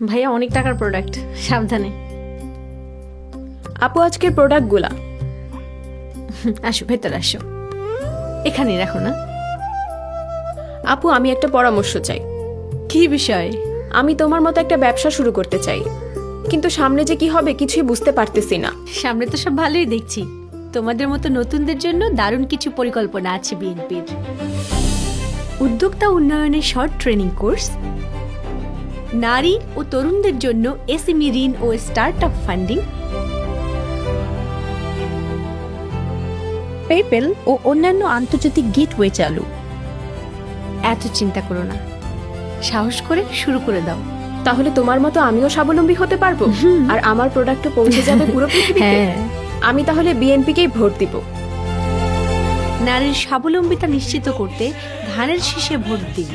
ভাইয়া অনেক টাকার প্রোডাক্ট, সাবধানে। আপু আজকের প্রোডাক্টগুলা। আসো ভেতর আসো, এখানে রাখো না। আপু আমি একটা পরামর্শ চাই। কি বিষয়? আমি তোমার মতো একটা ব্যবসা শুরু করতে চাই, কিন্তু সামনে যে কি হবে কিছুই বুঝতে পারতেছি না। সামনে তো সব ভালোই দেখছি। তোমাদের মতো নতুনদের জন্য দারুণ কিছু পরিকল্পনা আছে বিএনপির। উদ্যোক্তা উন্নয়নের শর্ট ট্রেনিং কোর্স, নারী ও তরুণদের জন্য এসএমই ঋণ ও স্টার্টআপ ফান্ডিং, পেপ্যাল ও অন্যান্য আন্তর্জাতিক গেটওয়ে চালু। এত চিন্তা করো না, সাহস করে শুরু করে দাও। তাহলে তোমার মতো আমিও স্বাবলম্বী হতে পারবো, আর আমার প্রোডাক্টও পৌঁছে যাবে পুরো পৃথিবীতে। হ্যাঁ, আমি তাহলে বিএনপিকেই ভোট দিব। নারীর স্বাবলম্বিতা নিশ্চিত করতে ধানের শীষে ভোট দিন।